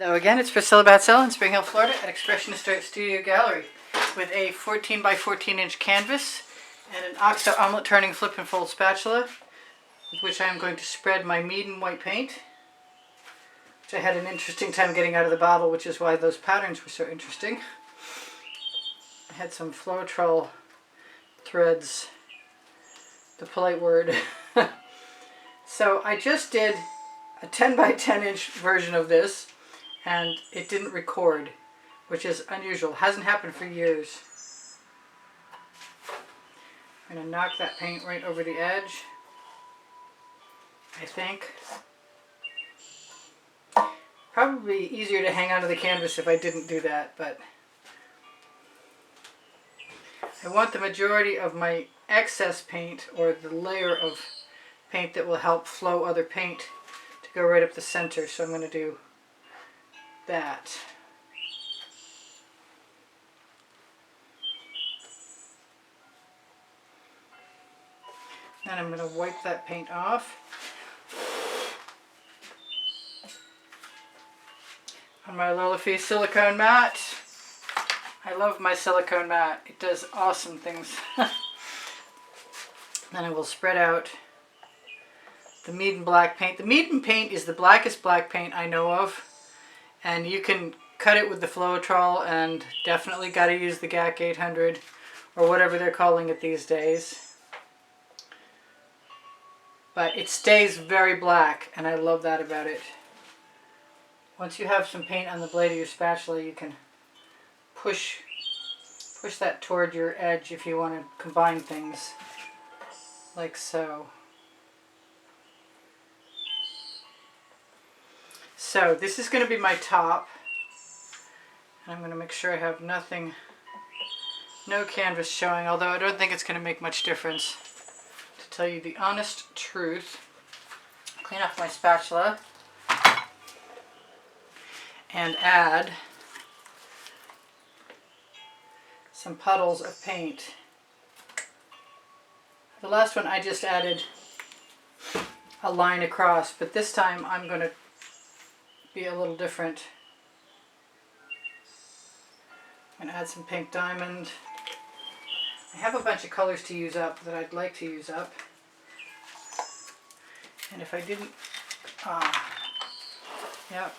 Hello again, it's Priscilla Batzell in Spring Hill, Florida at Expressionist Art Studio Gallery with a 14 by 14 inch canvas and an OXO omelet turning flip and fold spatula with which I am going to spread my Meeden white paint, which I had an interesting time getting out of the bottle, which is why those patterns were so interesting. I had some Floetrol threads, the polite word. So I just did a 10 by 10 inch version of this and it didn't record, which is unusual. Hasn't happened for years. I'm going to knock that paint right over the edge, I think. Probably easier to hang onto the canvas if I didn't do that, but I want the majority of my excess paint, or the layer of paint that will help flow other paint, to go right up the center. So I'm going to do that. Then I'm going to wipe that paint off. On my Lolafi silicone mat. I love my silicone mat. It does awesome things. Then I will spread out the Meeden black paint. The Meeden paint is the blackest black paint I know of. And you can cut it with the Floetrol, and definitely got to use the GAC 800 or whatever they're calling it these days. But it stays very black, and I love that about it. Once you have some paint on the blade of your spatula, you can push that toward your edge if you want to combine things, like so. So this is going to be my top, and I'm going to make sure I have no canvas showing, although I don't think it's going to make much difference, to tell you the honest truth. Clean off my spatula and add some puddles of paint. The last one I just added a line across, but this time I'm going to be a little different. I'm going to add some pink diamond. I have a bunch of colors to use up that I'd like to use up. And if I didn't, yep.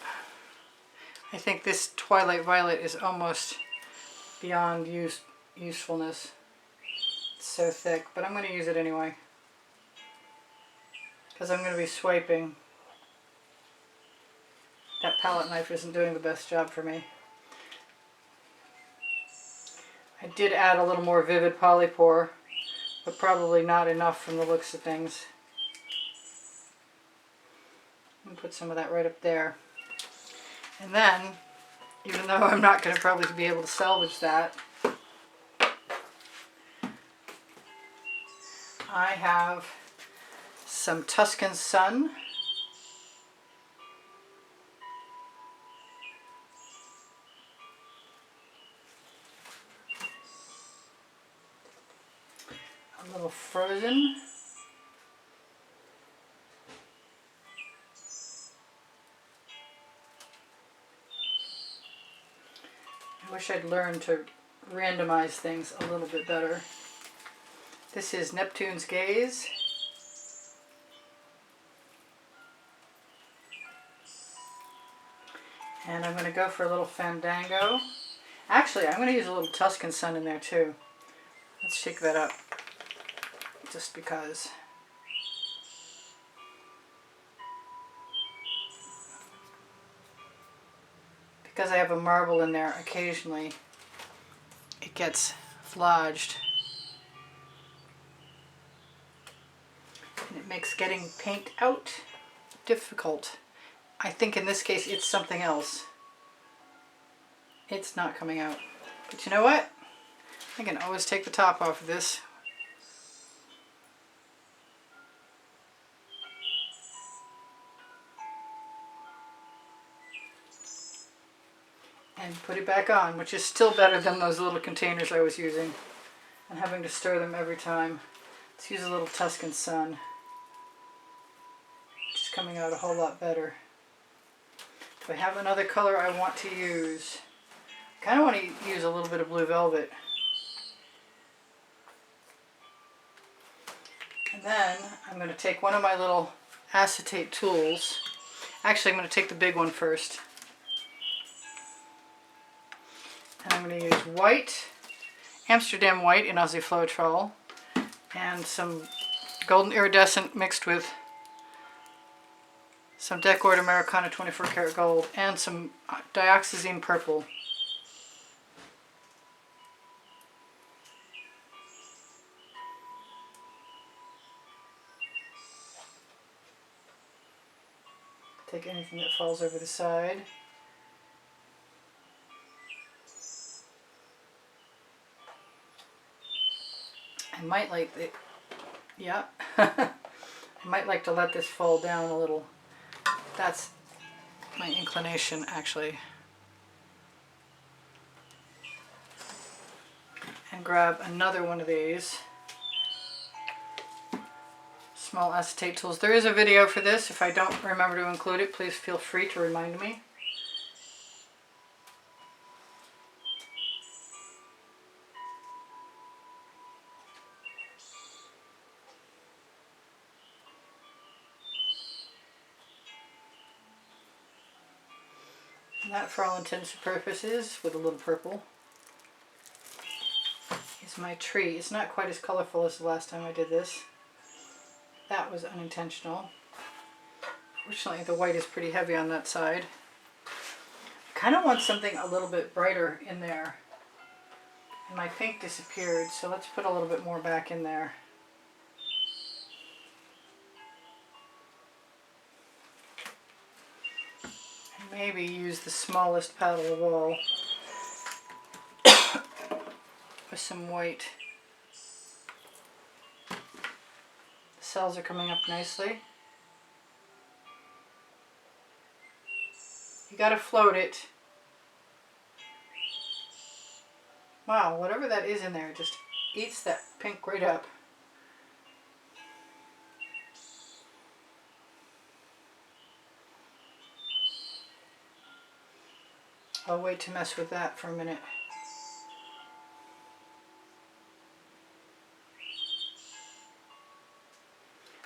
I think this Twilight Violet is almost beyond usefulness. It's so thick, but I'm going to use it anyway, because I'm going to be swiping. That palette knife isn't doing the best job for me. I did add a little more vivid polypore, but probably not enough from the looks of things. I'm going to put some of that right up there. And then, even though I'm not going to probably be able to salvage that, I have some Tuscan Sun. A little Frozen. I wish I'd learned to randomize things a little bit better. This is Neptunes Gaze. And I'm going to go for a little Fandango. Actually, I'm going to use a little Tuscan Sun in there too. Let's shake that up, just because. Because I have a marble in there, occasionally it gets flodged. And it makes getting paint out difficult. I think in this case it's something else. It's not coming out. But you know what? I can always take the top off of this. And put it back on, which is still better than those little containers I was using and having to stir them every time. Let's use a little Tuscan Sun, which is coming out a whole lot better. if I have another color I want to use, I kind of want to use a little bit of blue velvet. And then I'm going to take one of my little acetate tools. Actually, I'm going to take the big one first. And I'm going to use white, Amsterdam white in Aussie Floetrol, and some golden iridescent mixed with some Decor Americana 24 karat gold, and some dioxazine purple. Take anything that falls over the side. I might like the, yeah, I might like to let this fall down a little. That's my inclination, actually. And grab another one of these small acetate tools. There is a video for this. If I don't remember to include it, please feel free to remind me. And that, for all intents and purposes, with a little purple, is my tree. It's not quite as colorful as the last time I did this. That was unintentional. Fortunately, the white is pretty heavy on that side. I kind of want something a little bit brighter in there. And my pink disappeared, so let's put a little bit more back in there. And maybe use the smallest paddle of all with some white. The cells are coming up nicely. You gotta float it. Wow, whatever that is in there just eats that pink right up. I'll wait to mess with that for a minute.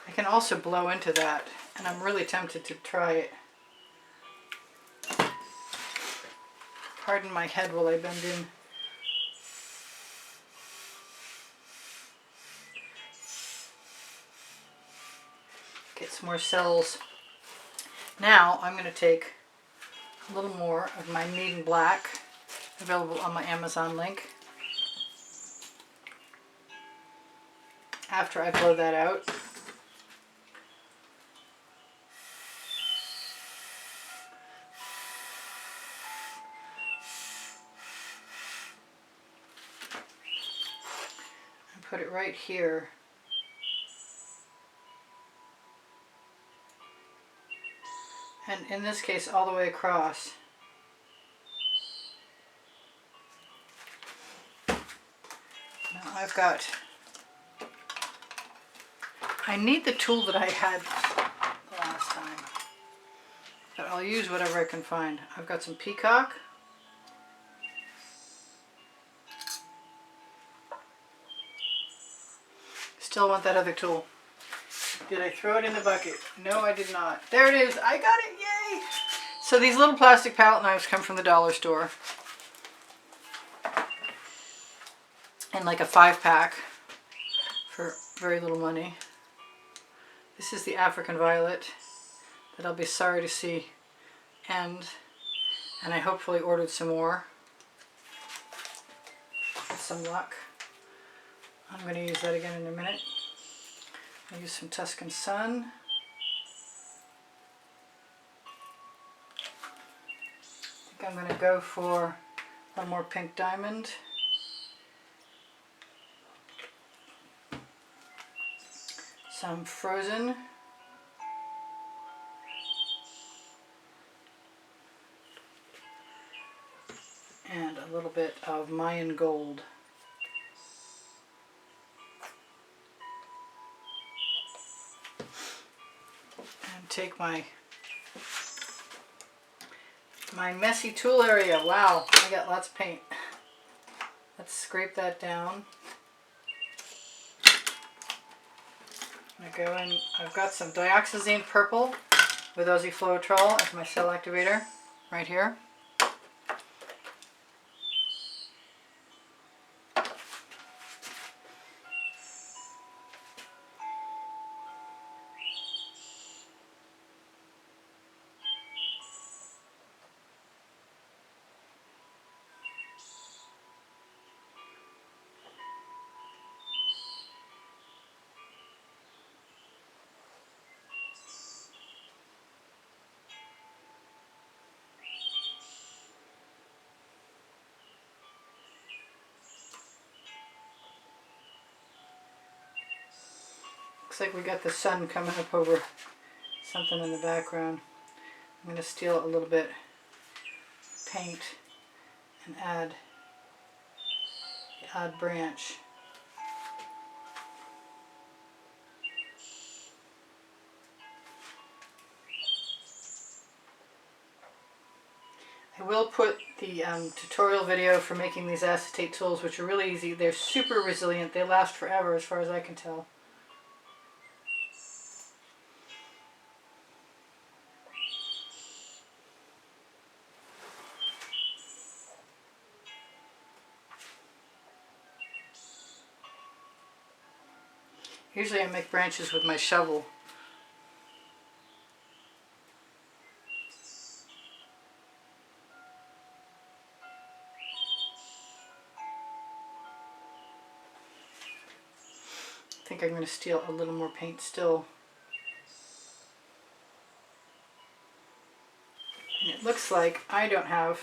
I can also blow into that, and I'm really tempted to try it. Pardon my head while I bend in. Get some more cells. Now I'm going to take a little more of my Meeden black, available on my Amazon link. After I blow that out, and put it right here. And in this case, all the way across. Now I've got, I need the tool that I had the last time, but I'll use whatever I can find. I've got some peacock. Still want that other tool. Did I throw it in the bucket? No, I did not. There it is. I got it. Yay! So these little plastic palette knives come from the dollar store. And like a 5-pack for very little money. This is the African violet that I'll be sorry to see end. And I hopefully ordered some more. With some luck. I'm going to use that again in a minute. I'll use some Tuscan Sun. I think I'm going to go for one more pink diamond. Some Frozen. And a little bit of Mayan gold. Take my my messy tool area. Wow, I got lots of paint. Let's scrape that down. I go in, I've got some dioxazine purple with Aussie Floetrol as my cell activator right here. Looks like we got the sun coming up over something in the background. I'm going to steal a little bit paint and add the odd branch. I will put the tutorial video for making these acetate tools, which are really easy. They're super resilient. They last forever as far as I can tell. Usually I make branches with my shovel. I think I'm going to steal a little more paint still. And it looks like I don't have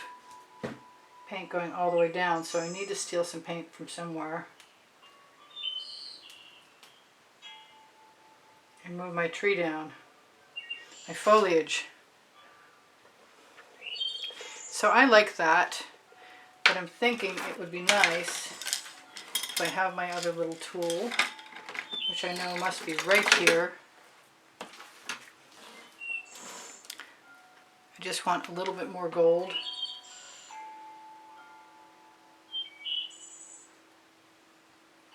paint going all the way down, so I need to steal some paint from somewhere. And move my tree down, my foliage. So I like that, but I'm thinking it would be nice if I have my other little tool, which I know must be right here. I just want a little bit more gold.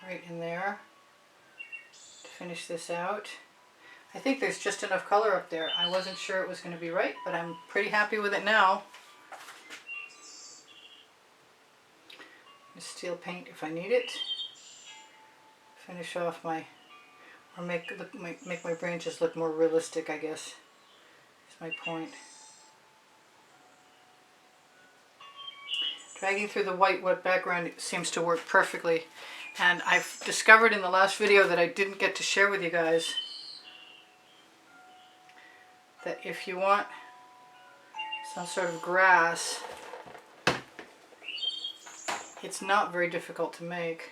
Right in there to finish this out. I think there's just enough color up there. I wasn't sure it was going to be right, but I'm pretty happy with it now. Just steal paint if I need it. Finish off my, or make my branches look more realistic, I guess, is my point. Dragging through the white wet background seems to work perfectly. And I've discovered in the last video that I didn't get to share with you guys that if you want some sort of grass, it's not very difficult to make.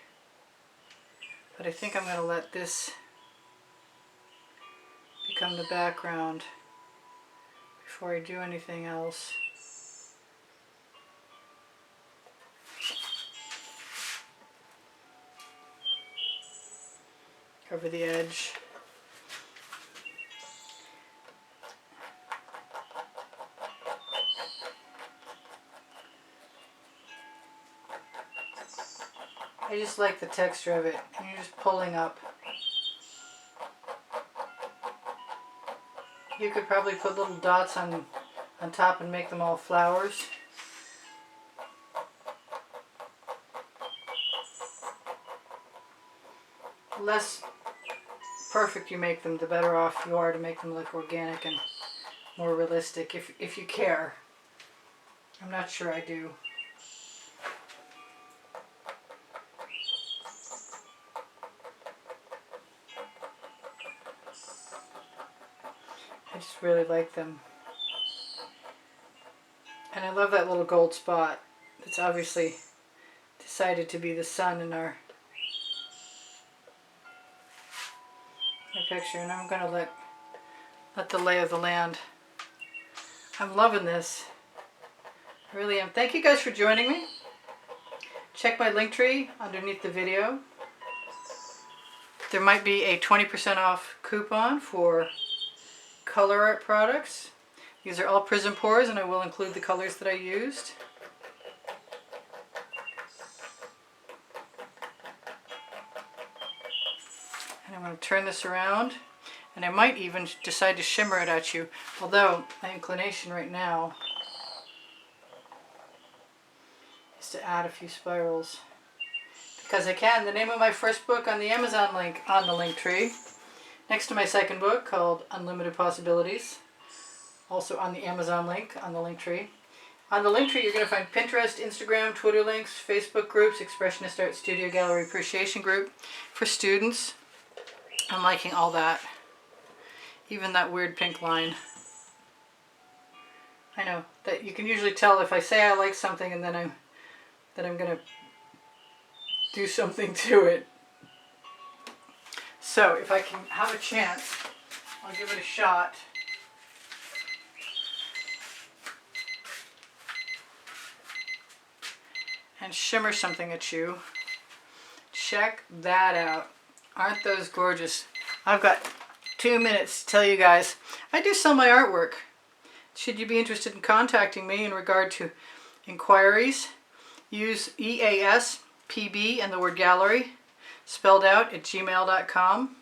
But I think I'm going to let this become the background before I do anything else. Cover the edge. I just like the texture of it, and you're just pulling up. You could probably put little dots on top and make them all flowers. The less perfect you make them, the better off you are to make them look organic and more realistic, if you care. I'm not sure I do. I just really like them. And I love that little gold spot. It's obviously decided to be the sun in our picture. And I'm going to let the lay of the land. I'm loving this. I really am. Thank you guys for joining me. Check my link tree underneath the video. There might be a 20% off coupon for color art products. These are all Prizm pours, and I will include the colors that I used. And I'm going to turn this around, and I might even decide to shimmer it at you, although my inclination right now is to add a few spirals. Because I can. The name of my first book on the Amazon link on the link tree, next to my second book called Unlimited Possibilities, also on the Amazon link on the link tree. On the link tree you're going to find Pinterest, Instagram, Twitter links, Facebook groups, Expressionist Art Studio Gallery Appreciation Group for students. I'm liking all that. Even that weird pink line. I know that you can usually tell if I say I like something and then I'm going to do something to it. So if I can have a chance, I'll give it a shot. And shimmer something at you. Check that out. Aren't those gorgeous? I've got 2 minutes to tell you guys, I do sell my artwork. Should you be interested in contacting me in regard to inquiries, use EASPB and the word gallery spelled out at gmail.com.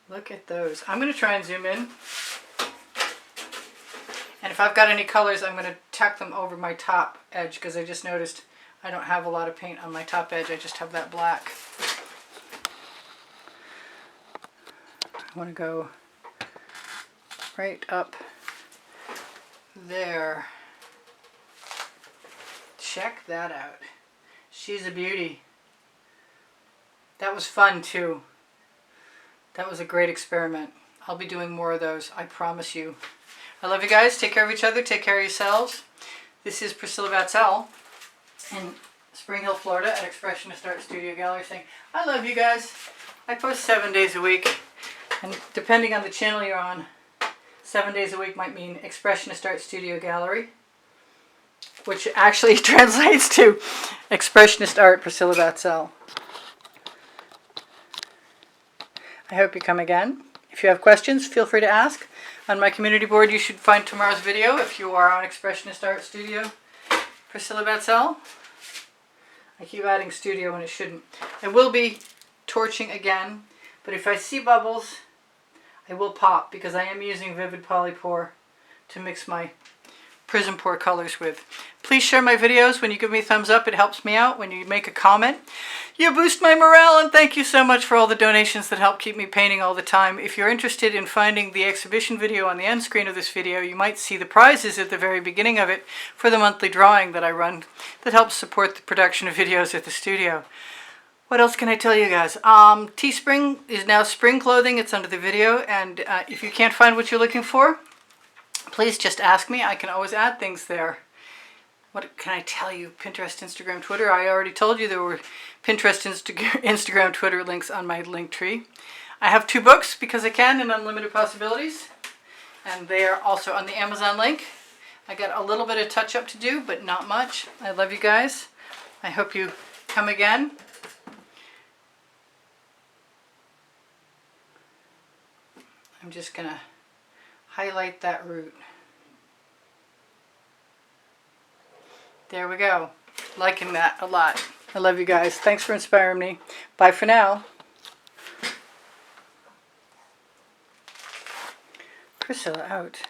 Look at those. I'm going to try and zoom in. And if I've got any colors, I'm going to tack them over my top edge, because I just noticed I don't have a lot of paint on my top edge. I just have that black. I want to go right up there. Check that out. She's a beauty. That was fun too. That was a great experiment. I'll be doing more of those, I promise you. I love you guys. Take care of each other. Take care of yourselves. This is Priscilla Batzell in Spring Hill, Florida at Expressionist Art Studio Gallery saying, I love you guys. I post 7 days a week. And depending on the channel you're on, 7 days a week might mean Expressionist Art Studio Gallery, which actually translates to Expressionist Art Priscilla Batzell. I hope you come again. If you have questions, feel free to ask. On my community board, you should find tomorrow's video if you are on Expressionist Art Studio Priscilla Batzell. I keep adding studio when it shouldn't. I will be torching again, but if I see bubbles, I will pop, because I am using Vivid Polypore to mix my Prizm pour colors with. Please share my videos. When you give me a thumbs up, it helps me out. When you make a comment, you boost my morale, and thank you so much for all the donations that help keep me painting all the time. If you're interested in finding the exhibition video on the end screen of this video, you might see the prizes at the very beginning of it for the monthly drawing that I run that helps support the production of videos at the studio. What else can I tell you guys? Teespring is now spring clothing. It's under the video, and if you can't find what you're looking for, please just ask me. I can always add things there. What can I tell you? Pinterest, Instagram, Twitter. I already told you there were Pinterest, Instagram, Twitter links on my link tree. I have 2 books, Because I Can and Unlimited Possibilities, and they are also on the Amazon link. I got a little bit of touch-up to do, but not much. I love you guys. I hope you come again. I'm just going to highlight that root. There we go. Liking that a lot. I love you guys. Thanks for inspiring me. Bye for now. Priscilla out.